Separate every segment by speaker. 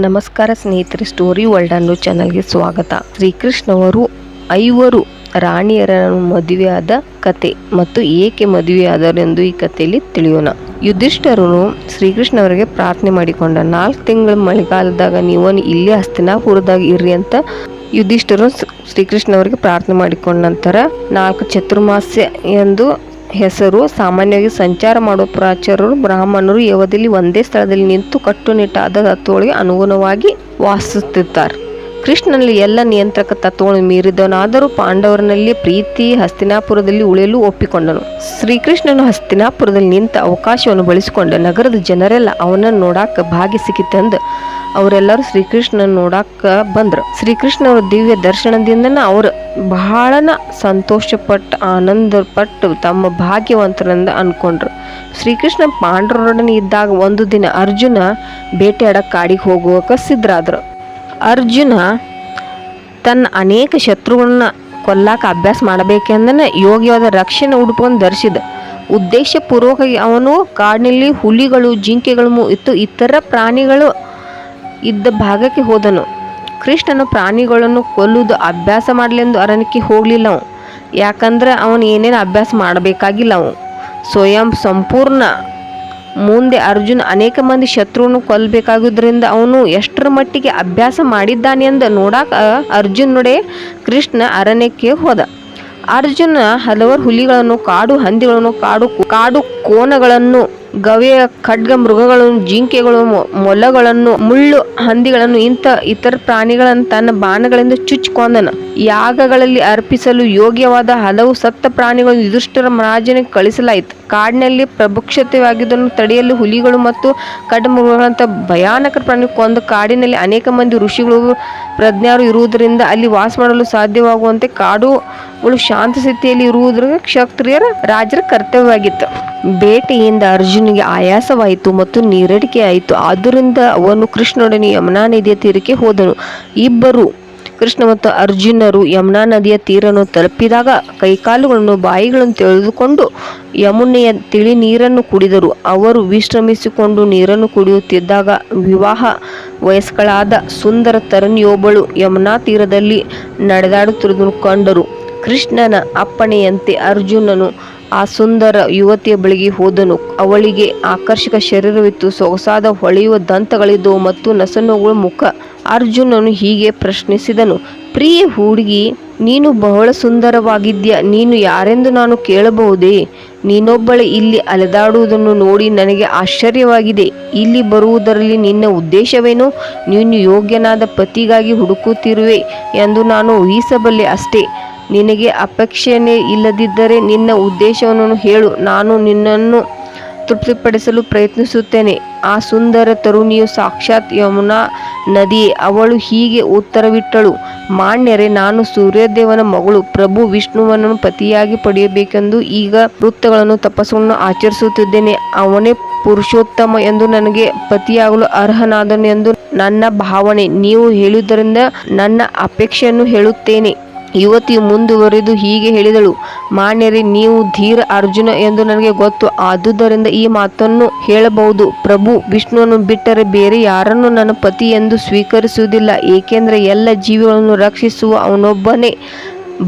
Speaker 1: ನಮಸ್ಕಾರ ಸ್ನೇಹಿತರೆ, story world ಅನ್ನೋ ಚಾನಲ್ಗೆ ಸ್ವಾಗತ. ಶ್ರೀಕೃಷ್ಣವರು 5 ರಾಣಿಯರನ್ನು ಮದುವೆಯಾದ ಕತೆ ಮತ್ತು ಏಕೆ ಮದುವೆಯಾದರೆಂದು ಈ ಕಥೆಯಲ್ಲಿ ತಿಳಿಯೋಣ. ಯುಧಿಷ್ಠಿರನು ಶ್ರೀಕೃಷ್ಣವರಿಗೆ ಪ್ರಾರ್ಥನೆ ಮಾಡಿಕೊಂಡ. 4 ತಿಂಗಳ ಮಳೆಗಾಲದಾಗ ನೀವು ಇಲ್ಲೇ ಹಸ್ತಿನಾಪುರದಾಗ ಇರ್ರಿ ಅಂತ ಯುಧಿಷ್ಠಿರನು ಶ್ರೀಕೃಷ್ಣವರಿಗೆ ಪ್ರಾರ್ಥನೆ ಮಾಡಿಕೊಂಡ ನಂತರ 4 ಚಾತುರ್ಮಾಸ್ಯ ಎಂದು ಹೆಸರು ಸಾಮಾನ್ಯವಾಗಿ ಸಂಚಾರ ಮಾಡುವ ಪ್ರಾಚಾರ್ಯರು ಬ್ರಾಹ್ಮಣರು ಯವದಲ್ಲಿ ಒಂದೇ ಸ್ಥಳದಲ್ಲಿ ನಿಂತು ಕಟ್ಟುನಿಟ್ಟಾದ ತತ್ವಗಳಿಗೆ ಅನುಗುಣವಾಗಿ ವಾಸಿಸುತ್ತಿದ್ದಾರೆ. ಕೃಷ್ಣನಲ್ಲಿ ಎಲ್ಲ ನಿಯಂತ್ರಕ ತತ್ವಗಳನ್ನು ಮೀರಿದವನಾದರೂ ಪಾಂಡವರನಲ್ಲಿ ಪ್ರೀತಿ ಹಸ್ತಿನಾಪುರದಲ್ಲಿ ಉಳಿಯಲು ಒಪ್ಪಿಕೊಂಡನು. ಶ್ರೀಕೃಷ್ಣನು ಹಸ್ತಿನಾಪುರದಲ್ಲಿ ನಿಂತ ಅವಕಾಶವನ್ನು ಬಳಸಿಕೊಂಡ. ನಗರದ ಜನರೆಲ್ಲ ಅವನನ್ನು ನೋಡಾಕ ಭಾಗ್ಯ ಸಿಕ್ಕಿತೆಂದು ಅವರೆಲ್ಲರೂ ಶ್ರೀಕೃಷ್ಣನ ನೋಡಾಕ ಬಂದ್ರು. ಶ್ರೀಕೃಷ್ಣವರ ದಿವ್ಯ ದರ್ಶನದಿಂದ ಅವರು ಬಹಳನ ಸಂತೋಷಪಟ್ಟು ಆನಂದಪಟ್ಟು ತಮ್ಮ ಭಾಗ್ಯವಂತರೆಂದು ಅನ್ಕೊಂಡ್ರು. ಶ್ರೀಕೃಷ್ಣ ಪಾಂಡವರೊಡನೆ ಇದ್ದಾಗ ಒಂದು ದಿನ ಅರ್ಜುನ ಬೇಟೆಯಾಡಕ್ಕೆ ಕಾಡಿಗೆ ಹೋಗುವಕ್ಕೆ ಸಿದ್ಧರಾದ್ರು. ಅರ್ಜುನ ತನ್ನ ಅನೇಕ ಶತ್ರುಗಳನ್ನ ಕೊಲ್ಲಾಕ ಅಭ್ಯಾಸ ಮಾಡಬೇಕೆಂದನ ಯೋಗ್ಯವಾದ ರಕ್ಷಣೆ ಉಡುಪನ್ನು ಧರಿಸಿದ. ಉದ್ದೇಶಪೂರ್ವಕವಾಗಿ ಅವನು ಕಾಡಿನಲ್ಲಿ ಹುಲಿಗಳು, ಜಿಂಕೆಗಳು ಮತ್ತು ಇತರ ಪ್ರಾಣಿಗಳು ಇದ್ದ ಭಾಗಕ್ಕೆ ಹೋದನು. ಕೃಷ್ಣನು ಪ್ರಾಣಿಗಳನ್ನು ಕೊಲ್ಲುವುದು ಅಭ್ಯಾಸ ಮಾಡಲೆಂದು ಅರಣ್ಯಕ್ಕೆ ಹೋಗಲಿಲ್ಲ. ಯಾಕಂದ್ರೆ ಅವನು ಏನೇನು ಅಭ್ಯಾಸ ಮಾಡಬೇಕಾಗಿಲ್ಲ. ಸ್ವಯಂ ಸಂಪೂರ್ಣ. ಮುಂದೆ ಅರ್ಜುನ ಅನೇಕ ಮಂದಿ ಶತ್ರುವನ್ನು ಕೊಲ್ಲಬೇಕಾಗುವುದರಿಂದ ಅವನು ಎಷ್ಟರ ಮಟ್ಟಿಗೆ ಅಭ್ಯಾಸ ಮಾಡಿದ್ದಾನೆ ಎಂದು ನೋಡಾಕ ಅರ್ಜುನೊಡೆ ಕೃಷ್ಣ ಅರಣ್ಯಕ್ಕೆ ಹೋದ. ಅರ್ಜುನ ಹಲವಾರು ಹುಲಿಗಳನ್ನು, ಕಾಡು ಹಂದಿಗಳನ್ನು, ಕಾಡು ಕೋಣಗಳನ್ನು, ಗವೆಯ ಖಡ್ಗ ಮೃಗಗಳನ್ನು, ಜಿಂಕೆಗಳು, ಮೊಲಗಳನ್ನು, ಮುಳ್ಳು ಹಂದಿಗಳನ್ನು ಇಂಥ ಇತರ ಪ್ರಾಣಿಗಳನ್ನು ತನ್ನ ಬಾಣಗಳಿಂದ ಚುಚ್ಚಿಕೊಂಡನು. ಯಾಗಗಳಲ್ಲಿ ಅರ್ಪಿಸಲು ಯೋಗ್ಯವಾದ ಹಲವು ಸತ್ತ ಪ್ರಾಣಿಗಳನ್ನು ಯುಧಿಷ್ಠಿರ ರಾಜನಿಗೆ ಕಳಿಸಲಾಯಿತು. ಕಾಡಿನಲ್ಲಿ ಪ್ರಭುಕ್ಷತೆಯಾಗಿದ್ದನ್ನು ತಡೆಯಲು ಹುಲಿಗಳು ಮತ್ತು ಖಡ್ಗಮೃಗಗಳಂಥ ಭಯಾನಕ ಪ್ರಾಣಿ ಕೊಂದು ಕಾಡಿನಲ್ಲಿ ಅನೇಕ ಮಂದಿ ಋಷಿಗಳು ಪ್ರಜ್ಞರು ಇರುವುದರಿಂದ ಅಲ್ಲಿ ವಾಸ ಮಾಡಲು ಸಾಧ್ಯವಾಗುವಂತೆ ಕಾಡುಗಳು ಶಾಂತ ಸ್ಥಿತಿಯಲ್ಲಿ ಇರುವುದರಿಂದ ಕ್ಷತ್ರಿಯರ ರಾಜರ ಕರ್ತವ್ಯವಾಗಿತ್ತು. ಬೇಟೆಯಿಂದ ಅರ್ಜುನಿಗೆ ಆಯಾಸವಾಯಿತು ಮತ್ತು ನೀರಡಿಕೆ ಆಯಿತು. ಆದ್ದರಿಂದ ಅವನು ಕೃಷ್ಣನೊಡನೆ ಯಮುನಾ ನದಿಯ ತೀರಕ್ಕೆ ಹೋದನು. ಇಬ್ಬರು ಕೃಷ್ಣ ಮತ್ತು ಅರ್ಜುನರು ಯಮುನಾ ನದಿಯ ತೀರನ್ನು ತಲುಪಿದಾಗ ಕೈಕಾಲುಗಳನ್ನು ಬಾಯಿಗಳನ್ನು ತೆಗೆದುಕೊಂಡು ಯಮುನೆಯ ತಿಳಿ ನೀರನ್ನು ಕುಡಿದರು. ಅವರು ವಿಶ್ರಮಿಸಿಕೊಂಡು ನೀರನ್ನು ಕುಡಿಯುತ್ತಿದ್ದಾಗ ವಿವಾಹ ವಯಸ್ಕಳಾದ ಸುಂದರ ತರುಣಿಯೊಬ್ಬಳು ಯಮುನಾ ತೀರದಲ್ಲಿ ನಡೆದಾಡುತ್ತಿರುವುದನ್ನು ಕಂಡರು. ಕೃಷ್ಣನ ಅಪ್ಪಣೆಯಂತೆ ಅರ್ಜುನನು ಆ ಸುಂದರ ಯುವತಿಯ ಬಳಿಗೆ ಹೋದನು. ಅವಳಿಗೆ ಆಕರ್ಷಕ ಶರೀರವಿತ್ತು, ಸೊಗಸಾದ ಹೊಳೆಯುವ ದಂತಗಳಿದ್ದವು ಮತ್ತು ನಸನೊಗಳ ಮುಖ. ಅರ್ಜುನನು ಹೀಗೆ ಪ್ರಶ್ನಿಸಿದನು, ಪ್ರಿಯ ಹುಡುಗಿ, ನೀನು ಬಹಳ ಸುಂದರವಾಗಿದ್ಯಾ. ನೀನು ಯಾರೆಂದು ನಾನು ಕೇಳಬಹುದೇ? ನೀನೊಬ್ಬಳೆ ಇಲ್ಲಿ ಅಲೆದಾಡುವುದನ್ನು ನೋಡಿ ನನಗೆ ಆಶ್ಚರ್ಯವಾಗಿದೆ. ಇಲ್ಲಿ ಬರುವುದರಲ್ಲಿ ನಿನ್ನ ಉದ್ದೇಶವೇನು? ನೀನು ಯೋಗ್ಯನಾದ ಪತಿಗಾಗಿ ಹುಡುಕುತ್ತಿರುವೆ ಎಂದು ನಾನು ಊಹಿಸಬಲ್ಲೆ ಅಷ್ಟೇ. ನಿನಗೆ ಅಪೇಕ್ಷೆಯೇ ಇಲ್ಲದಿದ್ದರೆ ನಿನ್ನ ಉದ್ದೇಶವನ್ನು ಹೇಳು, ನಾನು ನಿನ್ನನ್ನು ತೃಪ್ತಿಪಡಿಸಲು ಪ್ರಯತ್ನಿಸುತ್ತೇನೆ. ಆ ಸುಂದರ ತರುಣಿಯು ಸಾಕ್ಷಾತ್ ಯಮುನಾ ನದಿಯೇ. ಅವಳು ಹೀಗೆ ಉತ್ತರವಿಟ್ಟಳು, ಮಾನ್ಯರೇ, ನಾನು ಸೂರ್ಯದೇವನ ಮಗಳು. ಪ್ರಭು ವಿಷ್ಣುವನ್ನು ಪತಿಯಾಗಿ ಪಡೆಯಬೇಕೆಂದು ಈಗ ವೃತ್ತಗಳನ್ನು ತಪಸ್ಸುಗಳನ್ನು ಆಚರಿಸುತ್ತಿದ್ದೇನೆ. ಅವನೇ ಪುರುಷೋತ್ತಮ ಎಂದು ನನಗೆ ಪತಿಯಾಗಲು ಅರ್ಹನಾದನು ಎಂದು ನನ್ನ ಭಾವನೆ. ನೀವು ಹೇಳುವುದರಿಂದ ನನ್ನ ಅಪೇಕ್ಷೆಯನ್ನು ಹೇಳುತ್ತೇನೆ. ಯುವತಿಯು ಮುಂದುವರೆದು ಹೀಗೆ ಹೇಳಿದಳು, ಮಾನ್ಯರೇ, ನೀವು ಧೀರ ಅರ್ಜುನ ಎಂದು ನನಗೆ ಗೊತ್ತು. ಆದುದರಿಂದ ಈ ಮಾತನ್ನು ಹೇಳಬಹುದು, ಪ್ರಭು ವಿಷ್ಣುವನ್ನು ಬಿಟ್ಟರೆ ಬೇರೆ ಯಾರನ್ನು ನನ್ನ ಪತಿ ಎಂದು ಸ್ವೀಕರಿಸುವುದಿಲ್ಲ. ಏಕೆಂದರೆ ಎಲ್ಲ ಜೀವಿಗಳನ್ನು ರಕ್ಷಿಸುವ ಅವನೊಬ್ಬನೇ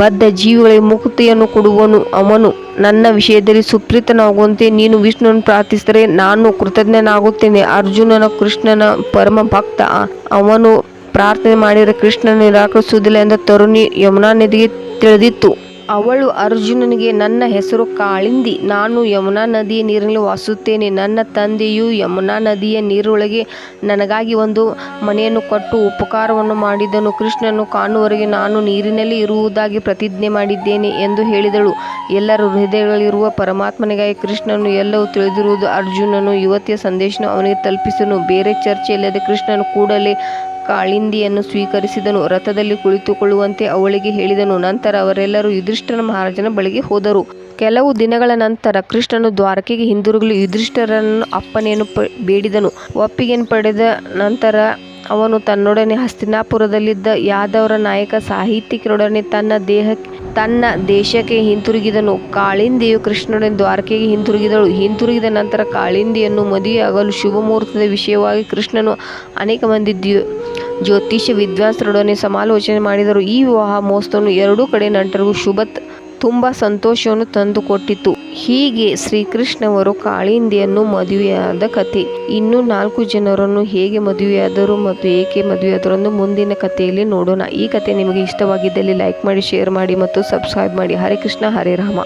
Speaker 1: ಬದ್ಧ ಜೀವಿಗಳಿಗೆ ಮುಕ್ತಿಯನ್ನು ಕೊಡುವನು. ಅವನು ನನ್ನ ವಿಷಯದಲ್ಲಿ ಸುಪ್ರೀತನಾಗುವಂತೆ ನೀನು ವಿಷ್ಣುವನ್ನು ಪ್ರಾರ್ಥಿಸಿದರೆ ನಾನು ಕೃತಜ್ಞನಾಗುತ್ತೇನೆ. ಅರ್ಜುನನ ಕೃಷ್ಣನ ಪರಮ ಭಕ್ತ. ಅವನು ಪ್ರಾರ್ಥನೆ ಮಾಡಿದರೆ ಕೃಷ್ಣನ ನಿರಾಕರಿಸುವುದಿಲ್ಲ ಎಂದು ತರುಣಿ ಯಮುನಾ ನದಿಗೆ ತಿಳಿದಿತ್ತು. ಅವಳು ಅರ್ಜುನನಿಗೆ, ನನ್ನ ಹೆಸರು ಕಾಳಿಂದಿ. ನಾನು ಯಮುನಾ ನದಿಯ ನೀರಿನಲ್ಲಿ ವಾಸಿಸುತ್ತೇನೆ. ನನ್ನ ತಂದೆಯು ಯಮುನಾ ನದಿಯ ನೀರೊಳಗೆ ನನಗಾಗಿ ಒಂದು ಮನೆಯನ್ನು ಕೊಟ್ಟು ಉಪಕಾರವನ್ನು ಮಾಡಿದನು. ಕೃಷ್ಣನು ಕಾಣುವವರೆಗೆ ನಾನು ನೀರಿನಲ್ಲಿ ಇರುವುದಾಗಿ ಪ್ರತಿಜ್ಞೆ ಮಾಡಿದ್ದೇನೆ ಎಂದು ಹೇಳಿದಳು. ಎಲ್ಲರ ಹೃದಯಗಳಿರುವ ಪರಮಾತ್ಮನಿಗಾಗಿ ಕೃಷ್ಣನು ಎಲ್ಲವೂ ತಿಳಿದಿರುವುದು. ಅರ್ಜುನನು ಯುವತಿಯ ಸಂದೇಶವನ್ನು ಅವನಿಗೆ ತಲುಪಿಸಿದನು. ಬೇರೆ ಚರ್ಚೆ ಇಲ್ಲದೆ ಕೃಷ್ಣನು ಕೂಡಲೇ ಕಾಳಿಂದಿಯನ್ನು ಸ್ವೀಕರಿಸಿದನು. ರಥದಲ್ಲಿ ಕುಳಿತುಕೊಳ್ಳುವಂತೆ ಅವಳಿಗೆ ಹೇಳಿದನು. ನಂತರ ಅವರೆಲ್ಲರೂ ಯುಧಿಷ್ಠಿರ ಮಹಾರಾಜನ ಬಳಿಗೆ ಹೋದರು. ಕೆಲವು ದಿನಗಳ ನಂತರ ಕೃಷ್ಣನು ದ್ವಾರಕೆಗೆ ಹಿಂದಿರುಗಲು ಯುಧಿಷ್ಠಿರನ ಅಪ್ಪಣೆಯನ್ನು ಬೇಡಿದನು. ಒಪ್ಪಿಗೆಯನ್ನು ಪಡೆದ ನಂತರ ಅವನು ತನ್ನೊಡನೆ ಹಸ್ತಿನಾಪುರದಲ್ಲಿದ್ದ ಯಾದವರ ನಾಯಕ ಸಾಹಿತ್ಯಿಕರೊಡನೆ ತನ್ನ ತನ್ನ ದೇಶಕ್ಕೆ ಹಿಂತಿರುಗಿದನು. ಕಾಳಿಂದಿಯು ಕೃಷ್ಣನೊಡನೆ ದ್ವಾರಕೆಗೆ ಹಿಂತಿರುಗಿದಳು. ಹಿಂತಿರುಗಿದ ನಂತರ ಕಾಳಿಂದಿಯನ್ನು ಮದುವೆಯಾಗಲು ಶುಭ ಮುಹೂರ್ತದ ವಿಷಯವಾಗಿ ಕೃಷ್ಣನು ಅನೇಕ ಮಂದಿ ಜ್ಯೋತಿಷ್ಯ ವಿದ್ವಾಂಸರೊಡನೆ ಸಮಾಲೋಚನೆ ಮಾಡಿದರು. ಈ ವಿವಾಹ ಮಹೋತ್ಸವವು ಎರಡೂ ಕಡೆ ನಂಟರಿಗೂ ತುಂಬ ಸಂತೋಷವನ್ನು ತಂದುಕೊಟ್ಟಿತು. ಹೀಗೆ ಶ್ರೀಕೃಷ್ಣವರು ಕಾಳಿಂದಿಯನ್ನು ಮದುವೆಯಾದ ಕಥೆ. ಇನ್ನು 4 ಜನರನ್ನು ಹೇಗೆ ಮದುವೆಯಾದರು ಮತ್ತು ಏಕೆ ಮದುವೆಯಾದರು ಎಂದು ಮುಂದಿನ ಕಥೆಯಲ್ಲಿ ನೋಡೋಣ. ಈ ಕಥೆ ನಿಮಗೆ ಇಷ್ಟವಾಗಿದ್ದಲ್ಲಿ ಲೈಕ್ ಮಾಡಿ, ಶೇರ್ ಮಾಡಿ ಮತ್ತು ಸಬ್ಸ್ಕ್ರೈಬ್ ಮಾಡಿ. ಹರೇ ಕೃಷ್ಣ, ಹರೇ ರಾಮ.